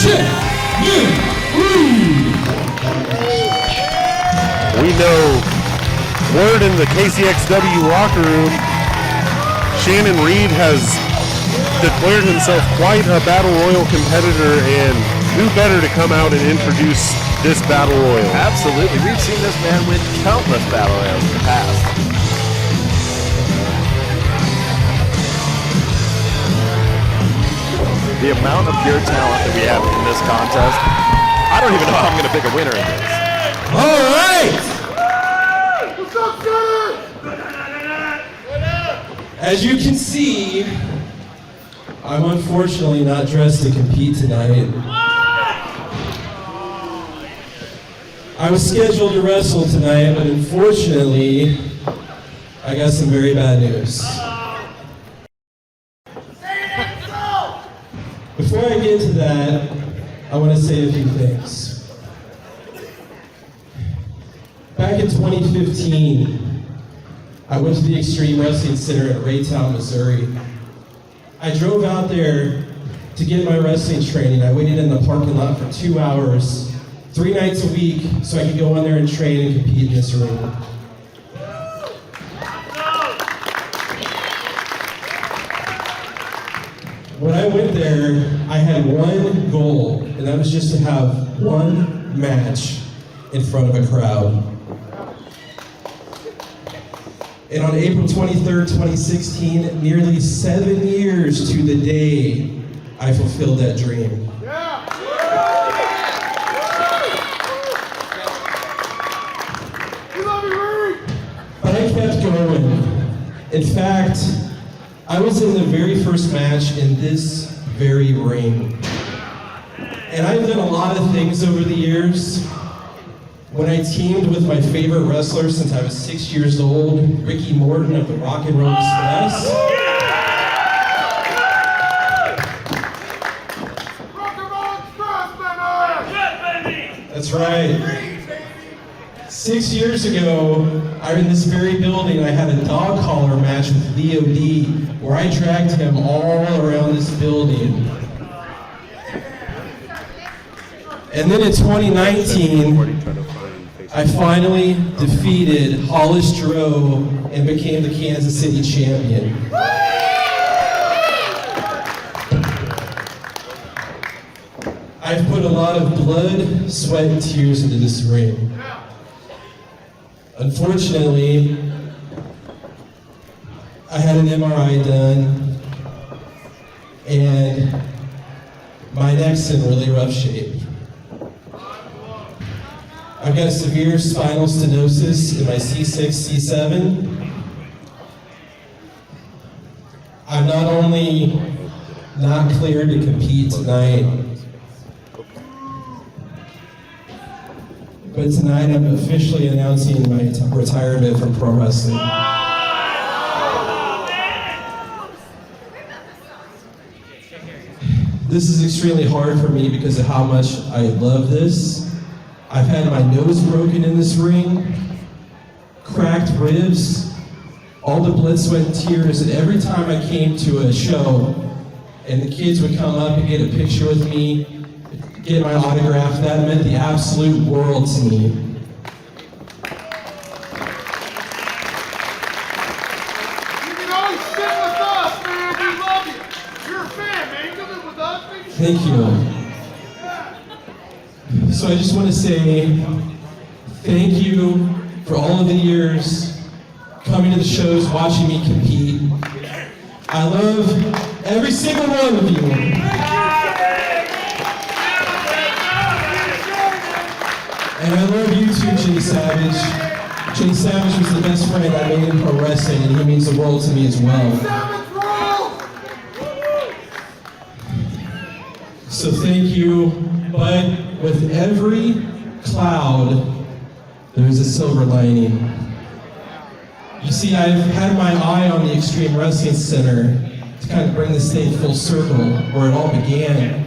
We know word in the KCXW locker room, Shannon Reed has declared himself quite a Battle Royal competitor, and who better to come out and introduce this Battle Royal? Absolutely. We've seen this man win countless Battle Royals in the past. The amount of pure talent that we have in this contest, I don't even know how I'm going to pick a winner in this. All right! As you can see, I'm unfortunately not dressed to compete tonight. I was scheduled to wrestle tonight, but unfortunately, I got some very bad news. Before I get to that, I want to say a few things. Back in 2015, I went to the Extreme Wrestling Center at Raytown, Missouri. I drove out there to get my wrestling training. I waited in the parking lot for 2 hours, 3 nights a week, so I could go in there and train and compete in this ring. When I went there, I had one goal, and that was just to have one match in front of a crowd. And on April 23rd, 2016, nearly 7 years to the day, I fulfilled that dream. But I kept going. In fact, I was in the very first match in this very ring. And I've done a lot of things over the years. When I teamed with my favorite wrestler since I was 6 years old, Ricky Morton of the Rock and Roll Express. That's right. 6 years ago, I was in this very building. I had a dog collar match with Leo D, where I dragged him all around this building. And then in 2019, I finally defeated Hollis Dro and became the Kansas City champion. I've put a lot of blood, sweat, and tears into this ring. Unfortunately, I had an MRI done, and my neck's in really rough shape. I've got severe spinal stenosis in my C6, C7. I'm not only not cleared to compete tonight, but tonight I'm officially announcing my retirement from pro wrestling. This is extremely hard for me because of how much I love this. I've had my nose broken in this ring, cracked ribs, all the blood, sweat, and tears, and every time I came to a show and the kids would come up and get a picture with me, get my autograph, that meant the absolute world to me. You can always sit with us, man. We love you. You're a fan, man. You can live with us. Thank you. So I just want to say thank you for all of the years coming to the shows, watching me compete. I love every single one of you. And I love you too, Jay Savage. Jay Savage was the best friend I made in pro wrestling, and he means the world to me as well. So thank you, but with every cloud, there's a silver lining. You see, I've had my eye on the Extreme Wrestling Center to kind of bring this thing full circle, where it all began.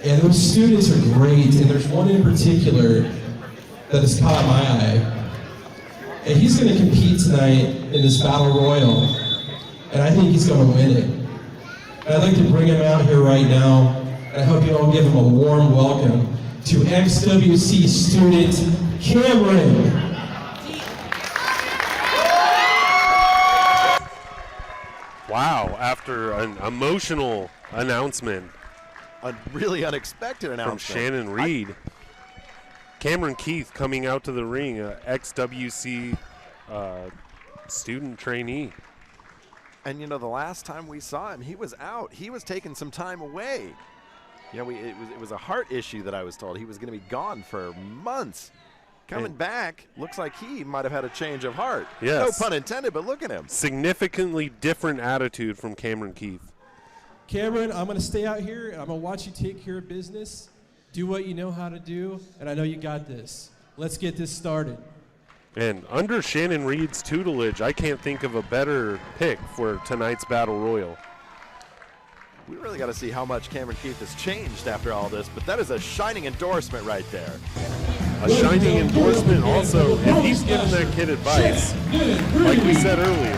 And those students are great, and there's one in particular that has caught my eye. And he's going to compete tonight in this Battle Royal, and I think he's going to win it. And I'd like to bring him out here right now. And I hope you all give him a warm welcome to XWC student Cameron. Wow, after an emotional announcement A really unexpected from announcement. Shannon Reed, Cameron Keith coming out to the ring, XWC student trainee. And you know, the last time we saw him, he was out. He was taking some time away. You know, it was a heart issue that I was told. He was going to be gone for months. Coming back, looks like he might have had a change of heart. Yes. No pun intended, but look at him. Significantly different attitude from Cameron Keith. Cameron, I'm going to stay out here, and I'm going to watch you take care of business, do what you know how to do, and I know you got this. Let's get this started. And under Shannon Reed's tutelage, I can't think of a better pick for tonight's Battle Royal. We really got to see how much Cameron Keith has changed after all this, but that is a shining endorsement right there. A shining endorsement also, if he's giving that kid advice, like we said earlier,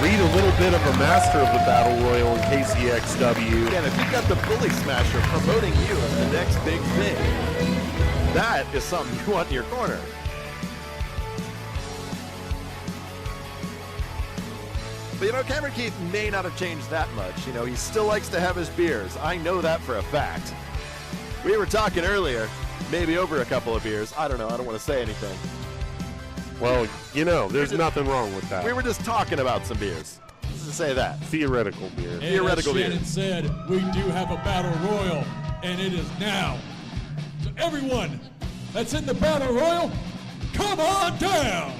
read a little bit of a master of the Battle Royal in KCXW. Again, if you've got the Bully Smasher promoting you as the next big thing, that is something you want in your corner. But you know, Cameron Keith may not have changed that much. You know, he still likes to have his beers. I know that for a fact. We were talking earlier, maybe over a couple of beers. I don't know. I don't want to say anything. Well, you know, there's nothing wrong with that. We were just talking about some beers. Just to say that. Theoretical beer. And Theoretical as beer. Shannon said, we do have a battle royal, and it is now. So everyone that's in the battle royal, come on down.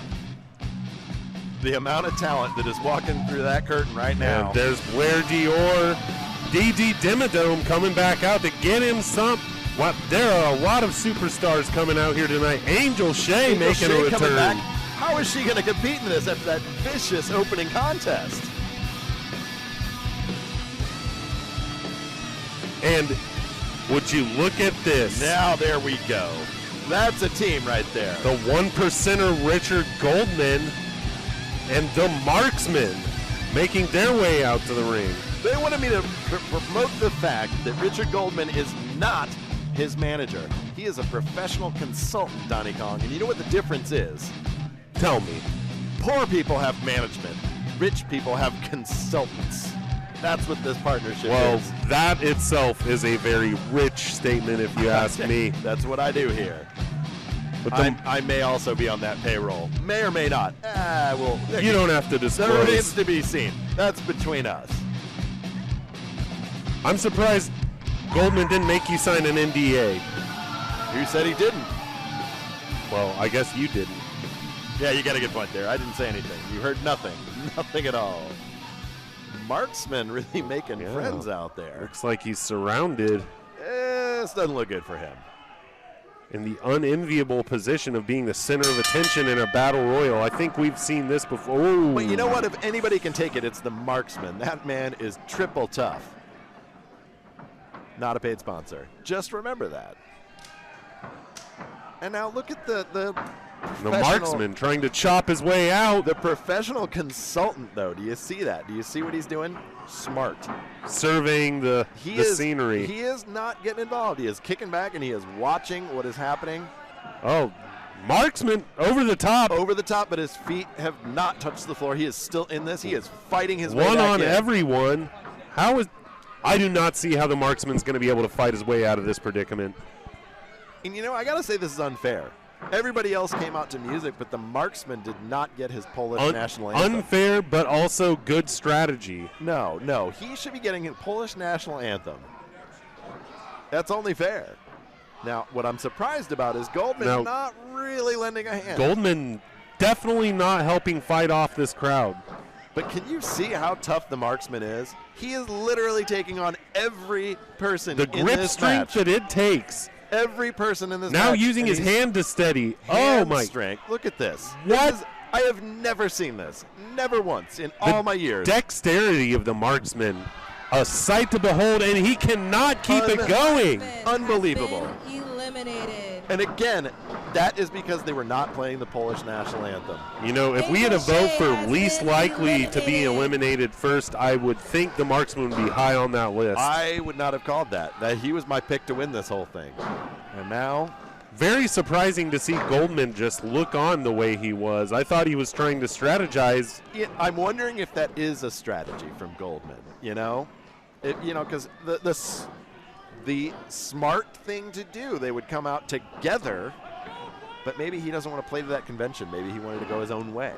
The amount of talent that is walking through that curtain right now. And there's Blair Dior, DD Dimmadome coming back out to get him some. What? There are a lot of superstars coming out here tonight. Angel Shea Angel making Shea a coming return. back. How is she going to compete in this after that vicious opening contest? And would you look at this? Now there we go. That's a team right there. The one percenter Richard Goldman and the Marksman making their way out to the ring. They wanted me to promote the fact that Richard Goldman is not his manager. He is a professional consultant, Donnie Kong. And you know what the difference is? Tell me. Poor people have management. Rich people have consultants. That's what this partnership Well, is. that itself is a very rich statement if you ask me. That's what I do here. But the, I may also be on that payroll. May or may not. Well, you don't have to that remains disclose. to be seen. That's between us. I'm surprised Goldman didn't make you sign an NDA. Who said he didn't? Well, I guess you didn't. Yeah, you got a good point there. I didn't say anything. You heard nothing. Nothing at all. Marksman really making Yeah. friends out there. Looks like he's surrounded This doesn't look good for him. in the unenviable position of being the center of attention in a battle royal. I think we've seen this before. Ooh. But you know what? If anybody can take it, it's the Marksman. That man is triple tough. Not a paid sponsor. Just remember that. And now look at the The professional- Marksman trying to chop his way out. The professional consultant, though. Do you see that? Do you see what he's doing? Smart. Surveying the scenery. He is not getting involved. He is kicking back and he is watching what is happening. Oh, Marksman over the top. Over the top, but his feet have not touched the floor. He is still in this. He is fighting his way One back on in. everyone. How is... I do not see how the Marksman's going to be able to fight his way out of this predicament. And you know, I got to say this is unfair. Everybody else came out to music, but the Marksman did not get his Polish national anthem. Unfair, but also good strategy. No. He should be getting his Polish national anthem. That's only fair. Now, what I'm surprised about is Goldman not really lending a hand. Goldman definitely not helping fight off this crowd. But can you see how tough the Marksman is? He is literally taking on every person The in grip this strength match. that it takes. Every person in this Now match. using and his he's hand to steady. Oh hand my. strength. Look at this. What? I have never seen this. Never once in all my years. Dexterity of the Marksman. A sight to behold, and he cannot keep it going. Unbelievable. Eliminated. And again, That is because they were not playing the Polish national anthem. You know, if we had a vote for least likely to be eliminated first, I would think the Marksman would be high on that list. I would not have called that. He was my pick to win this whole thing. And now, very surprising to see Goldman just look on the way he was. I thought he was trying to strategize. I'm wondering if that is a strategy from Goldman, you know? Because the smart thing to do, they would come out together, but maybe he doesn't want to play to that convention. Maybe he wanted to go his own way,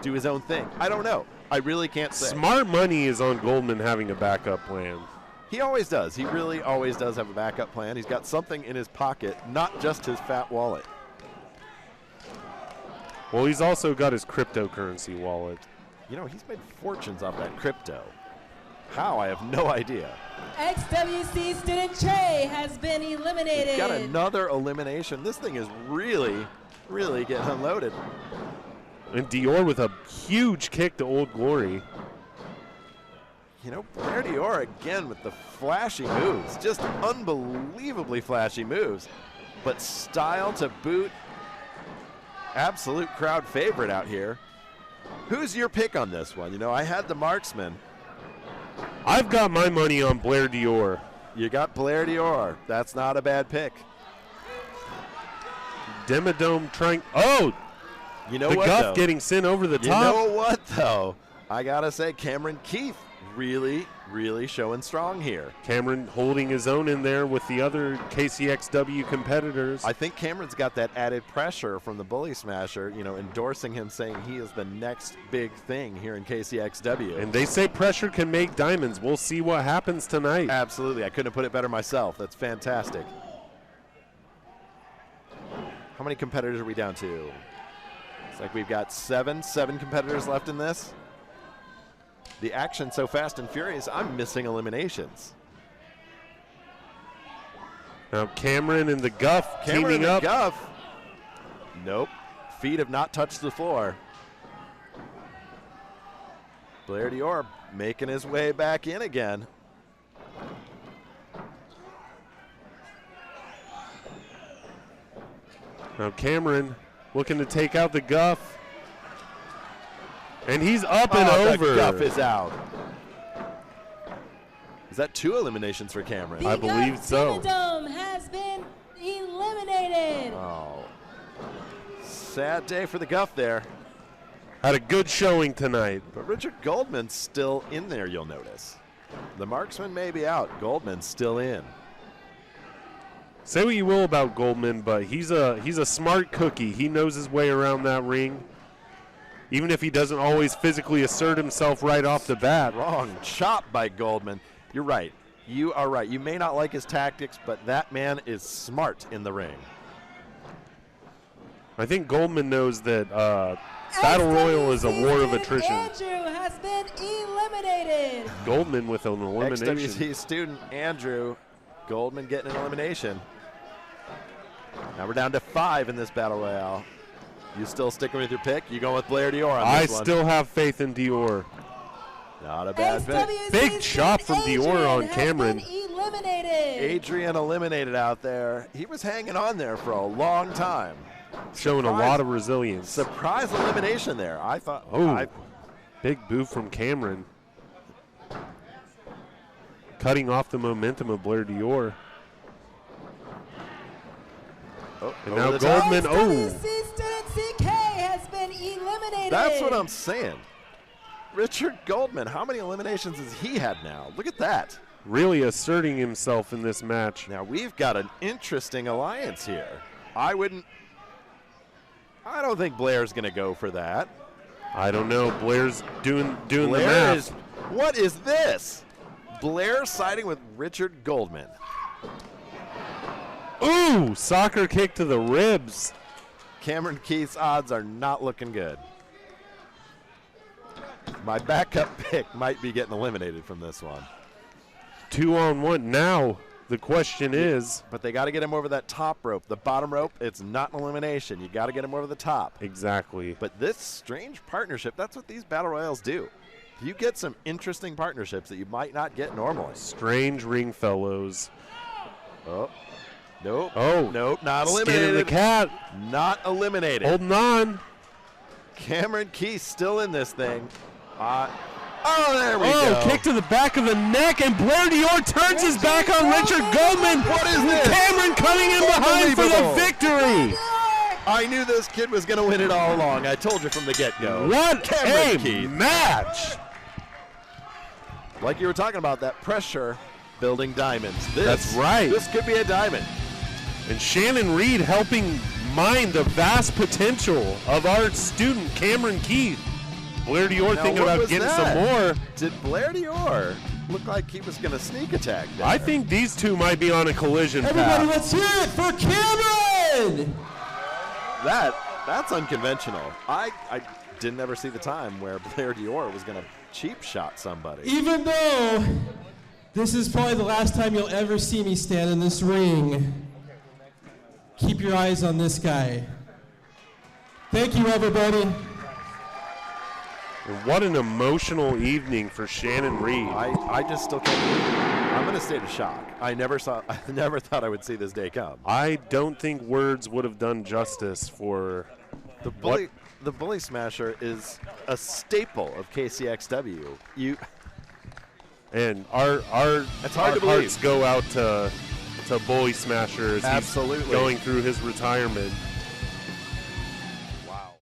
do his own thing. I don't know. I really can't say. Smart money is on Goldman having a backup plan. He always does. He really always does have a backup plan. He's got something in his pocket, not just his fat wallet. Well, he's also got his cryptocurrency wallet. You know, he's made fortunes off that crypto. How? I have no idea. XWC student Trey has been eliminated. He's got another elimination. This thing is really, really getting unloaded. And Dior with a huge kick to Old Glory. You know, Blair Dior again with the flashy moves. Just unbelievably flashy moves. But style to boot. Absolute crowd favorite out here. Who's your pick on this one? You know, I had the Marksman. I've got my money on Blair Dior. You got Blair Dior. That's not a bad pick. Demodome trying. Oh! You know the what, Guff though? getting sent over the top. You know what, though? I got to say, Cameron Keith really, really showing strong here. Cameron holding his own in there with the other KCXW competitors. I think Cameron's got that added pressure from the Bully Smasher, you know, endorsing him, saying he is the next big thing here in KCXW. And they say pressure can make diamonds. We'll see what happens tonight. Absolutely. I couldn't have put it better myself. That's fantastic. How many competitors are we down to? It's like we've got seven competitors left in this. The action so fast and furious, I'm missing eliminations. Now Cameron and the Guff Cameron teaming and up. Guff. Nope. Feet have not touched the floor. Blair Dior making his way back in again. Now Cameron looking to take out the Guff. And he's up and over. The Guff is out. Is that 2 eliminations for Cameron? The I believe so. Demodome has been eliminated. Oh. Sad day for the Guff there. Had a good showing tonight. But Richard Goldman's still in there, you'll notice. The Marksman may be out. Goldman's still in. Say what you will about Goldman, but he's a smart cookie. He knows his way around that ring. Even if he doesn't always physically assert himself right off the bat. Wrong chop by Goldman. You're right. You are right. You may not like his tactics, but that man is smart in the ring. I think Goldman knows that Battle Royal is a war of attrition. Andrew has been eliminated. Goldman with an elimination. XWC student Andrew Goldman getting an elimination. Now we're down to 5 in this Battle Royale. You still sticking with your pick? You going with Blair Dior on this one? I still have faith in Dior. Not a bad pick. Big chop from Dior on Cameron. Adrian eliminated out there. He was hanging on there for a long time. Showing a lot of resilience. Surprise elimination there. I thought. Oh, big boost from Cameron. Cutting off the momentum of Blair Dior. Oh, and now Goldman. Oh. has been eliminated. That's what I'm saying. Richard Goldman, how many eliminations has he had now? Look at that. Really asserting himself in this match. Now we've got an interesting alliance here. I don't think Blair's going to go for that. I don't know. Blair's doing the Blair math. What is this? Blair siding with Richard Goldman. Ooh, soccer kick to the ribs. Cameron Keith's odds are not looking good. My backup pick might be getting eliminated from this one. 2-on-1. Now the question is. But they got to get him over that top rope. The bottom rope, it's not an elimination. You got to get him over the top. Exactly. But this strange partnership, that's what these battle royals do. You get some interesting partnerships that you might not get normally. Strange ring fellows. Oh. Nope. Oh. Nope, not Skinning eliminated. the cat. Not eliminated. Holding on. Cameron Keith still in this thing. Oh, there we Oh, go. kick to the back of the neck, and Blair Dior turns his back on Richard Goldman. What is this? Cameron coming in behind for the Unbelievable. victory. I knew this kid was going to win it all along. I told you from the get-go. What Cameron a Keith. match. Like you were talking about, that pressure building diamonds. That's right. This could be a diamond. And Shannon Reed helping mine the vast potential of our student, Cameron Keith. Blair Dior Now, thinking what about was getting that? some more. Did Blair Dior look like he was going to sneak attack there? I think these two might be on a collision Everybody, path. let's hear it for Cameron! That's unconventional. I didn't ever see the time where Blair Dior was going to cheap shot somebody. Even though this is probably the last time you'll ever see me stand in this ring, keep your eyes on this guy. Thank you, everybody. And what an emotional evening for Shannon Reed. I just still can't believe it. I'm in a state of shock. I never thought I would see this day come. I don't think words would have done justice for The bully smasher is a staple of KCXW. and our It's hard to hearts believe. go out to Bully Smasher as Absolutely. he's going through his retirement.